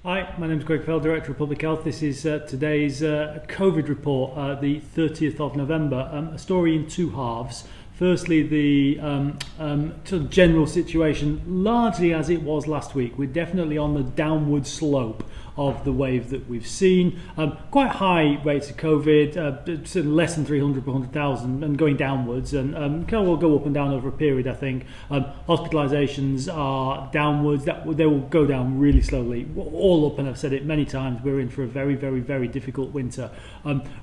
Hi, my name is Greg Fell, Director of Public Health. This is today's COVID report, the 30th of November. A story in two halves. Firstly, the sort of general situation, largely as it was last week. We're definitely on the downward slope of the wave that we've seen. Quite high rates of COVID, sort of less than 300 per 100,000 and going downwards, and kind of will go up and down over a period, I think. Hospitalisations are downwards. They will go down really slowly, all up, and I've said it many times, we're in for a very, very, very difficult winter.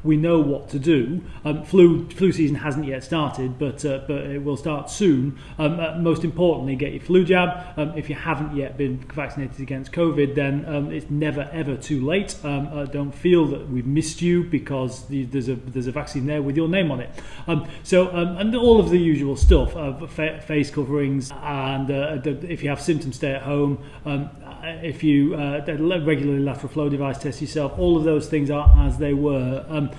We know what to do. Flu season hasn't yet started, but it will start soon. Most importantly, get your flu jab. If you haven't yet been vaccinated against COVID, then it's never ever too late. Don't feel that we've missed you because there's a vaccine there with your name on it. And all of the usual stuff, face coverings, and if you have symptoms, stay at home. If you regularly lateral flow device test yourself, all of those things are as they were.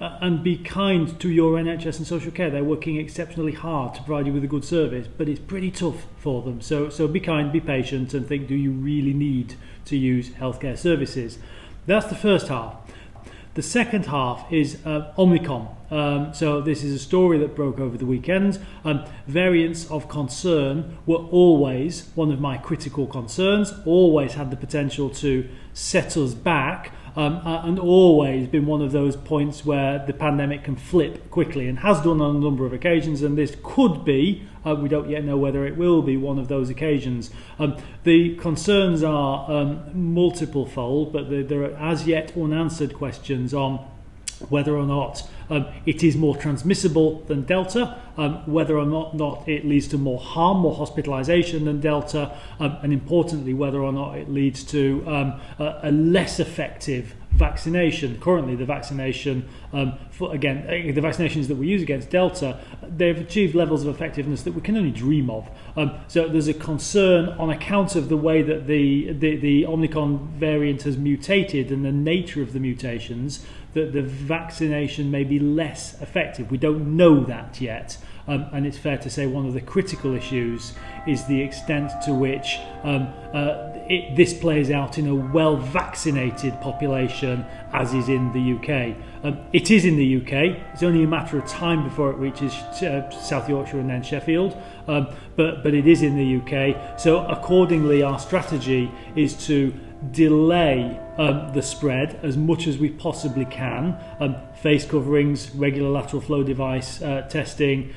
And be kind to your NHS and social care. They're working exceptionally hard to provide you with a good service, but it's pretty tough for them. So be kind, be patient, and think, do you really need to use healthcare services? That's the first half. The second half is Omicron. So this is a story that broke over the weekend. Variants of concern were always one of my critical concerns, always had the potential to set us back, and always been one of those points where the pandemic can flip quickly, and has done on a number of occasions, and this could be, we don't yet know whether it will be, one of those occasions. The concerns are multiple fold, but there are as yet unanswered questions on whether or not it is more transmissible than Delta, whether or not it leads to more harm, more hospitalisation than Delta, and importantly, whether or not it leads to a less effective vaccination. Currently, the vaccination, the vaccinations that we use against Delta, they've achieved levels of effectiveness that we can only dream of. So there's a concern on account of the way that the Omicron variant has mutated and the nature of the mutations, that the vaccination may be less effective. We don't know that yet. And it's fair to say one of the critical issues is the extent to which this plays out in a well-vaccinated population, as is in the UK. It is in the UK. It's only a matter of time before it reaches South Yorkshire and then Sheffield. But it is in the UK. So accordingly, our strategy is to delay the spread as much as we possibly can. Face coverings, regular lateral flow device testing,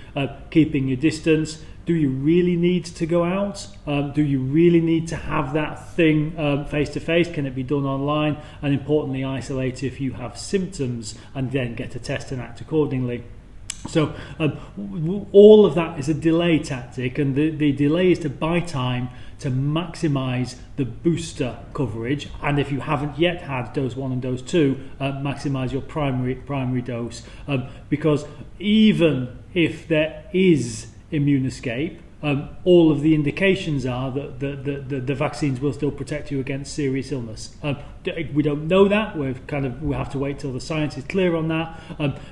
keeping your distance. Do you really need to go out? Do you really need to have that thing face to face? Can it be done online? And importantly, isolate if you have symptoms and then get a test and act accordingly. So all of that is a delay tactic, and the delay is to buy time to maximise the booster coverage, and if you haven't yet had dose 1 and dose 2, maximise your primary dose, because even if there is immune escape, all of the indications are that the vaccines will still protect you against serious illness. We don't know that. We have to wait till the science is clear on that.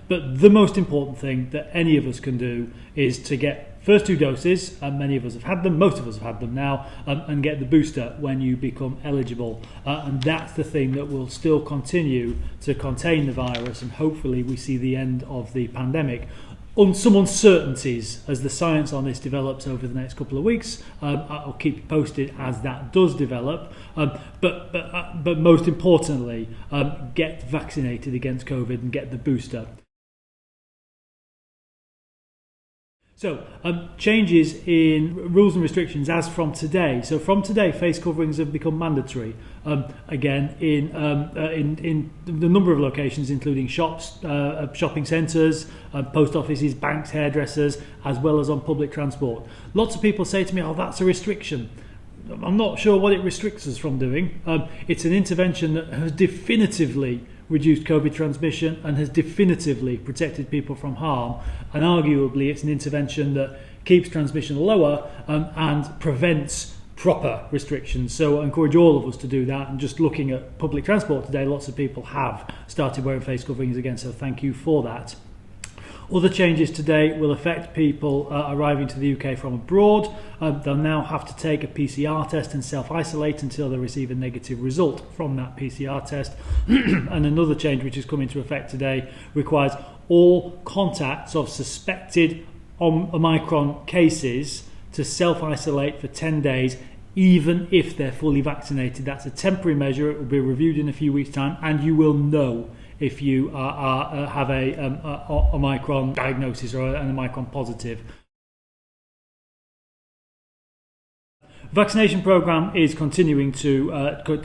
But the most important thing that any of us can do is to get first 2 doses, and many of us have had them, most of us have had them now, and get the booster when you become eligible. And that's the thing that will still continue to contain the virus, and hopefully we see the end of the pandemic. Some uncertainties as the science on this develops over the next couple of weeks. I'll keep you posted as that does develop. But most importantly, get vaccinated against COVID and get the booster. So, changes in rules and restrictions as from today. So from today, face coverings have become mandatory. Again, in the number of locations, including shops, shopping centres, post offices, banks, hairdressers, as well as on public transport. Lots of people say to me, oh, that's a restriction. I'm not sure what it restricts us from doing. It's an intervention that has definitively reduced COVID transmission and has definitively protected people from harm, and arguably it's an intervention that keeps transmission lower and prevents proper restrictions. So I encourage all of us to do that, and just looking at public transport today, lots of people have started wearing face coverings again, so thank you for that. Other changes today will affect people arriving to the UK from abroad. They'll now have to take a PCR test and self-isolate until they receive a negative result from that PCR test. And another change which has come into effect today requires all contacts of suspected Omicron cases to self-isolate for 10 days, even if they're fully vaccinated. That's a temporary measure. It will be reviewed in a few weeks' time, and you will know if you have a Omicron diagnosis or an Omicron positive. Vaccination program is continuing to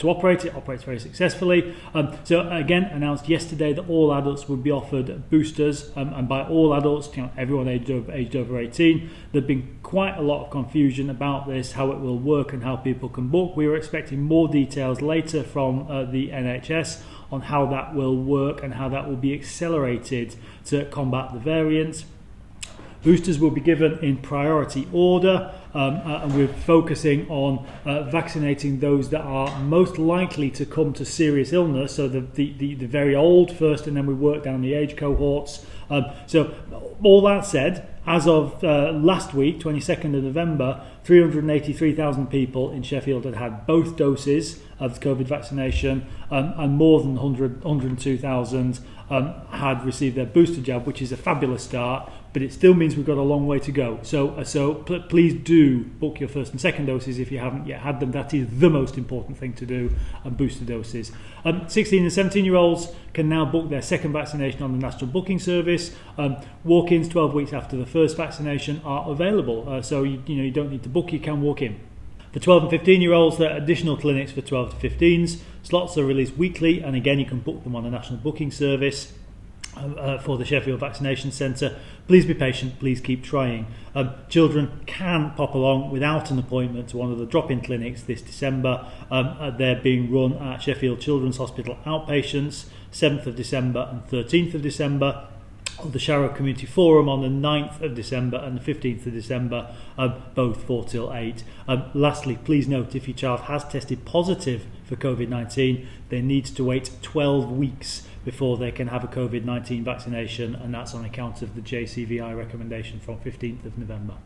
operate. It operates very successfully. So again, announced yesterday that all adults would be offered boosters, and by all adults, everyone aged over 18. There've been quite a lot of confusion about this, how it will work and how people can book. We are expecting more details later from the NHS on how that will work and how that will be accelerated to combat the variants. Boosters will be given in priority order, and we're focusing on vaccinating those that are most likely to come to serious illness, so the very old first, and then we work down the age cohorts. So all that said, as of last week, 22nd of November, 383,000 people in Sheffield had both doses of COVID vaccination, and more than 102,000 had received their booster jab, which is a fabulous start, but it still means we've got a long way to go. So please do book your first and second doses if you haven't yet had them. That is the most important thing to do, and booster doses. 16 and 17-year-olds can now book their second vaccination on the National Booking Service. Walk-ins 12 weeks after the first vaccination are available, so you don't need to book, you can walk in. For 12 and 15-year-olds, there are additional clinics for 12 to 15s. Slots are released weekly, and again, you can book them on the National Booking Service for the Sheffield Vaccination Centre. Please be patient, please keep trying. Children can pop along without an appointment to one of the drop-in clinics this December. They're being run at Sheffield Children's Hospital outpatients, 7th of December and 13th of December. The Sharrow Community Forum on the 9th of December and the 15th of December, both 4 till 8. Lastly, please note, if your child has tested positive for COVID-19, they need to wait 12 weeks before they can have a COVID-19 vaccination, and that's on account of the JCVI recommendation from 15th of November.